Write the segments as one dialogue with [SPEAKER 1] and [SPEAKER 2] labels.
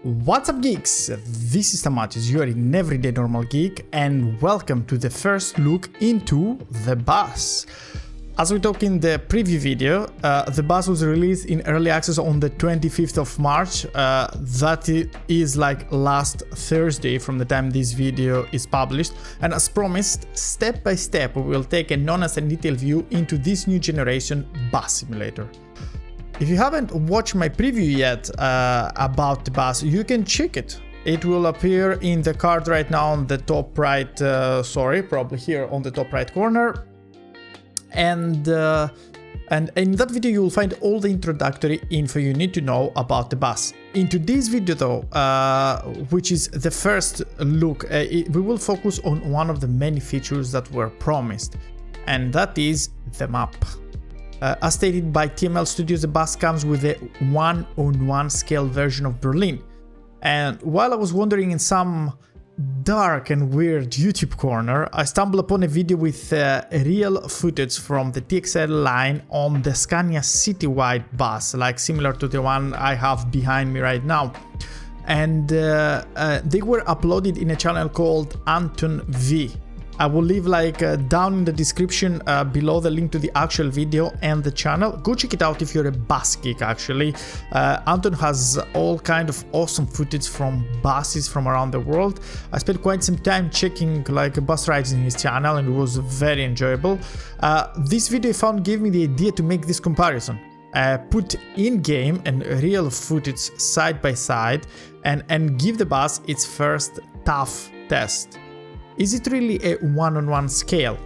[SPEAKER 1] What's up, geeks? This is 𝗃𝗶𝗃𝗲, you are in Everyday Normal Geek, and welcome to the first look into the bus. As we talked in the preview video, the bus was released in early access on the 25th of March. That is like last Thursday from the time this video is published. And as promised, step by step, we will take an honest and detailed view into this new generation bus simulator. If you haven't watched my preview yet about the bus, you can check it. It will appear in the card right now on the top right, probably here on the top right corner. And in that video you will find all the introductory info you need to know about the bus. Into this video though, which is the first look, we will focus on one of the many features that were promised, and that is the map. As stated by TML Studios, the bus comes with a 1:1 scale version of Berlin. And while I was wandering in some dark and weird YouTube corner, I stumbled upon a video with real footage from the TXL line on the Scania citywide bus, like similar to the one I have behind me right now. And they were uploaded in a channel called 𝗵𝗀𝗃𝗲. I will leave down in the description below the link to the actual video and the channel. Go check it out if you're a bus geek actually. Anton has all kind of awesome footage from buses from around the world. I spent quite some time checking bus rides in his channel and it was very enjoyable. This video I found gave me the idea to make this comparison. Put in-game and real footage side by side and give the bus its first tough test. Is it really a 1:1 scale?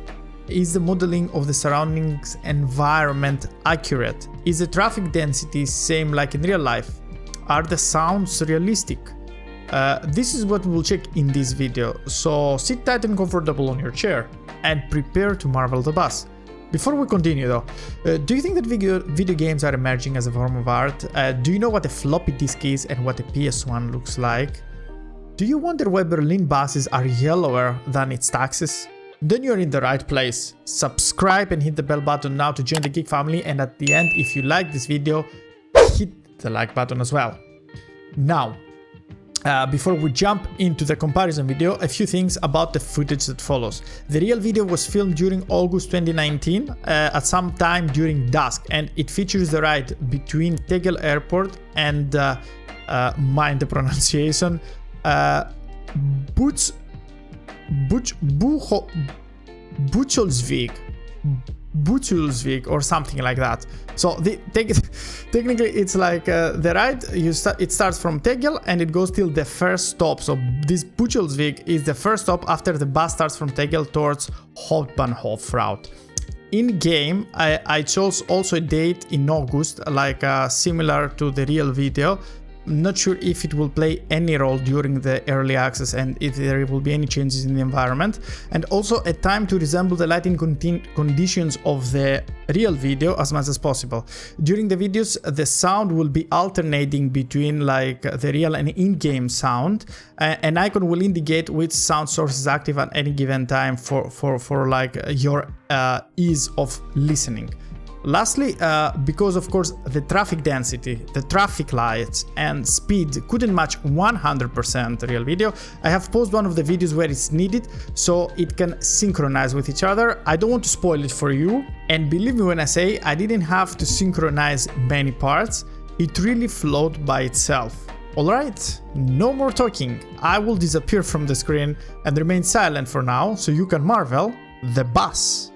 [SPEAKER 1] Is the modeling of the surroundings environment accurate? Is the traffic density same like in real life? Are the sounds realistic? This is what we will check in this video, so sit tight and comfortable on your chair and prepare to marvel the bus. Before we continue though, do you think that video games are emerging as a form of art? Do you know what a floppy disk is and what a PS1 looks like? Do you wonder why Berlin buses are yellower than its taxis? Then you're in the right place. Subscribe and hit the bell button now to join the Geek family, and at the end, if you like this video, hit the like button as well. Now, before we jump into the comparison video, a few things about the footage that follows. The real video was filmed during August 2019, at some time during dusk, and it features the ride between Tegel airport and, mind the pronunciation, 𝗵𝗶𝗃𝗲𝗃 or something like that. So technically it's like the ride, it starts from Tegel and it goes till the first stop. So this 𝗵𝗶𝗃𝗲 is the first stop after the bus starts from Tegel towards Hauptbahnhof route. In game, I chose also a date in August, similar to the real video. Not sure if it will play any role during the early access and if there will be any changes in the environment, and also a time to resemble the lighting conditions of the real video as much as possible. During the videos, the sound will be alternating between the real and in-game sound. An icon will indicate which sound source is active at any given time for your ease of listening. Lastly, because of course the traffic density, the traffic lights and speed couldn't match 100% real video, I have paused one of the videos where it's needed so it can synchronize with each other. I don't want to spoil it for you, and believe me when I say I didn't have to synchronize many parts, it really flowed by itself. Alright, no more talking, I will disappear from the screen and remain silent for now so you can marvel the bus.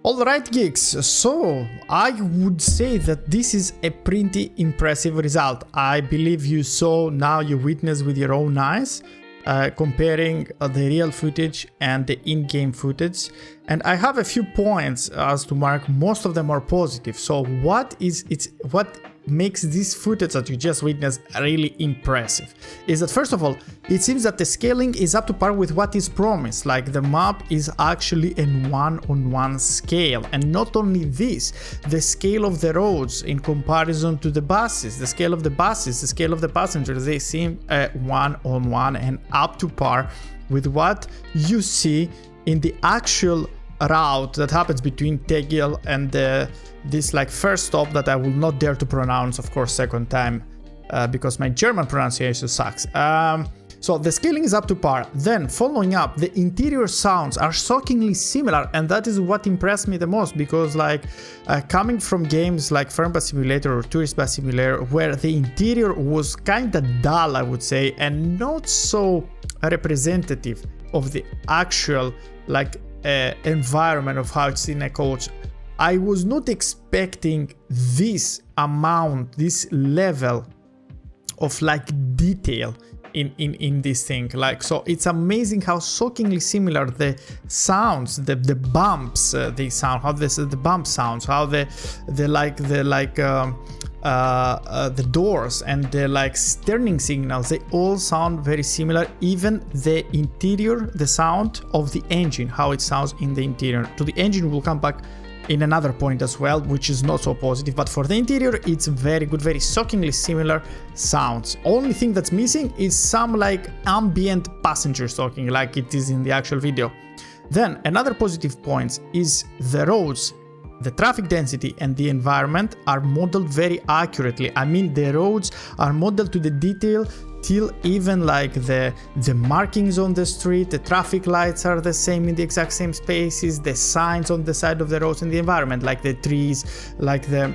[SPEAKER 1] Alright geeks, so I would say that this is a pretty impressive result. I believe you saw, now you witness with your own eyes, comparing the real footage and the in-game footage. And I have a few points as to mark, most of them are positive. So what makes this footage that you just witnessed really impressive is that, first of all, it seems that the scaling is up to par with what is promised. Like, the map is actually in one-on-one scale, and not only this, the scale of the roads in comparison to the buses, the scale of the buses, the scale of the passengers, they seem one-on-one and up to par with what you see in the actual route that happens between Tegel and this like first stop that I will not dare to pronounce, of course, second time, because my German pronunciation sucks. So the scaling is up to par. Then, following up, the interior sounds are shockingly similar, and that is what impressed me the most, because like coming from games like 𝗶𝗶𝗃𝗲 Simulator or Tourist Bus Simulator, where the interior was kinda dull, I would say, and not so representative of the actual like environment of how it's in a coach, I was not expecting this amount, this level of like detail in this thing. Like, so it's amazing how shockingly similar the sounds, the bumps, they sound, how the bump sounds, how the doors and the like turning signals, they all sound very similar. Even the interior, the sound of the engine, how it sounds in the interior. To the engine we'll come back in another point as well, which is not so positive, but for the interior it's very good, very shockingly similar sounds. Only thing that's missing is some like ambient passengers talking like it is in the actual video. Then another positive point is the roads the traffic density and the environment are modeled very accurately. I mean, the roads are modeled to the detail till even like the markings on the street, the traffic lights are the same in the exact same spaces, the signs on the side of the roads and the environment, like the trees, like the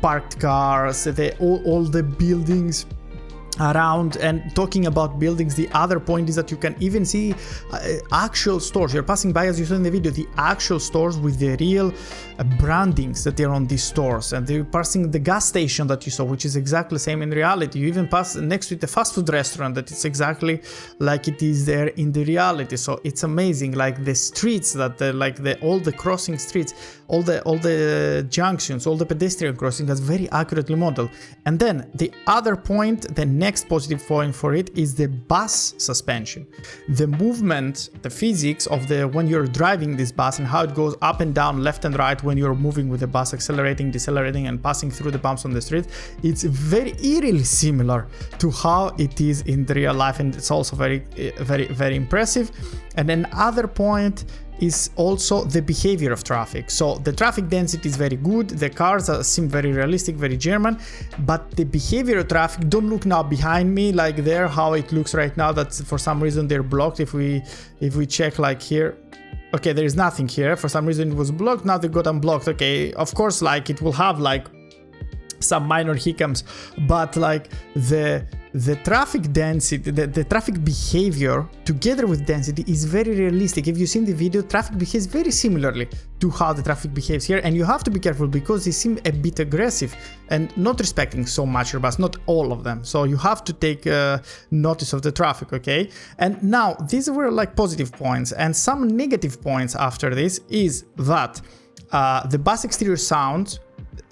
[SPEAKER 1] parked cars, all the buildings around. And talking about buildings, the other point is that you can even see actual stores. You're passing by, as you saw in the video, the actual stores with the real brandings that are on these stores, and they're passing the gas station that you saw, which is exactly the same in reality. You even pass next to the fast food restaurant that is exactly like it is there in the reality. So it's amazing, like the streets that all the crossing streets, all the junctions, all the pedestrian crossings are very accurately modeled. And then the other point, the next positive point for it, is the bus suspension. The movement, the physics of when you're driving this bus and how it goes up and down, left and right when you're moving with the bus, accelerating, decelerating, and passing through the bumps on the street, it's very eerily similar to how it is in the real life, and it's also very impressive. And another point is also the behavior of traffic. So the traffic density is very good, the cars seem very realistic, very German, but the behavior of traffic, don't look now behind me like there, how it looks right now, that for some reason they're blocked. If we check like here, okay, there is nothing here, for some reason it was blocked, now they got unblocked. Okay, of course, like it will have like some minor hiccups, but like the traffic density, the traffic behavior together with density is very realistic. If you've seen the video, traffic behaves very similarly to how the traffic behaves here, and you have to be careful because they seem a bit aggressive and not respecting so much your bus, not all of them. So you have to take notice of the traffic, okay? And now these were like positive points, and some negative points after this is that the bus exterior sound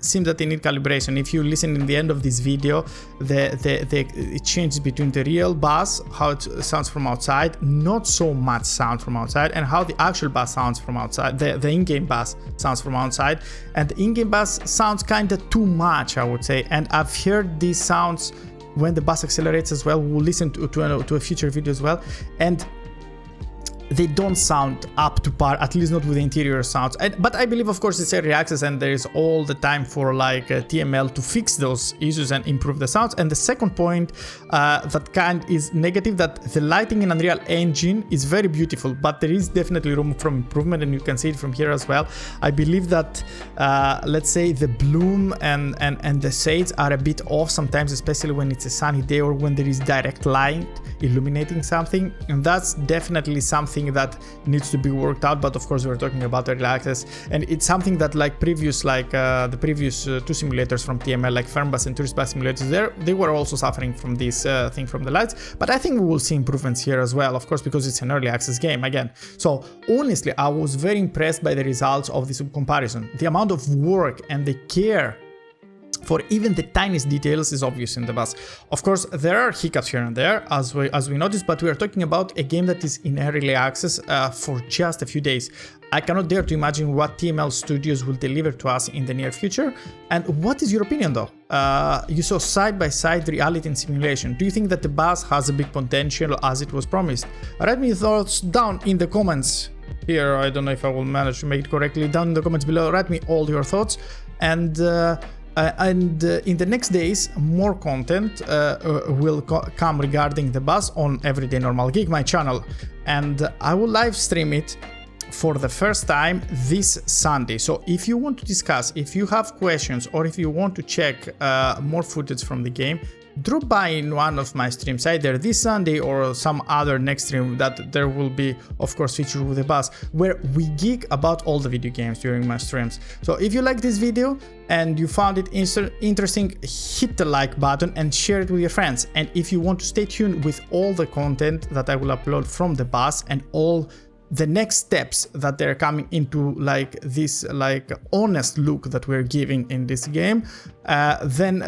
[SPEAKER 1] seems that they need calibration. If you listen in the end of this video, it changes between the real bus, how it sounds from outside, not so much sound from outside, and how the actual bus sounds from outside, the in-game bus sounds from outside. And the in-game bus sounds kind of too much, I would say. And I've heard these sounds when the bus accelerates as well. We'll listen to a future video as well, and they don't sound up to par, at least not with the interior sounds. But I believe, of course, it's early access and there is all the time for like TML to fix those issues and improve the sounds. And the second point that kind is negative, that the lighting in Unreal Engine is very beautiful, but there is definitely room for improvement, and you can see it from here as well. I believe that let's say the bloom and the shades are a bit off sometimes, especially when it's a sunny day or when there is direct light illuminating something, and that's definitely something that needs to be worked out. But of course, we're talking about early access, and it's something that like previous the previous two simulators from TML, like Fernbus and Tourist Bus simulators, they were also suffering from this thing from the lights. But I think we will see improvements here as well, of course, because it's an early access game again. So honestly, I was very impressed by the results of this comparison. The amount of work and the care for even the tiniest details is obvious in the bus. Of course, there are hiccups here and there, as we noticed, but we are talking about a game that is in early access for just a few days. I cannot dare to imagine what TML Studios will deliver to us in the near future. And what is your opinion though? You saw side-by-side reality and simulation. Do you think that the bus has a big potential as it was promised? Write me your thoughts down in the comments here. I don't know if I will manage to make it correctly. Down in the comments below, write me all your thoughts. And in the next days, more content will come regarding the bus on Everyday Normal Geek, my channel, and I will live stream it for the first time this Sunday. So if you want to discuss, if you have questions, or if you want to check more footage from the game, drop by in one of my streams, either this Sunday or some other next stream that there will be, of course, featured with the bus, where we geek about all the video games during my streams. So if you like this video and you found it interesting, hit the like button and share it with your friends. And if you want to stay tuned with all the content that I will upload from the bus and all the next steps that they're coming into, like this like honest look that we're giving in this game, then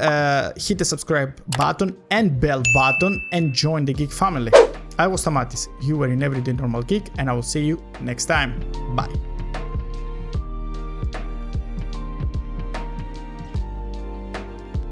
[SPEAKER 1] hit the subscribe button and bell button and join the Geek family. I was 𝗃𝗵𝗶𝗲, you were in Everyday Normal Geek, and I will see you next time. Bye.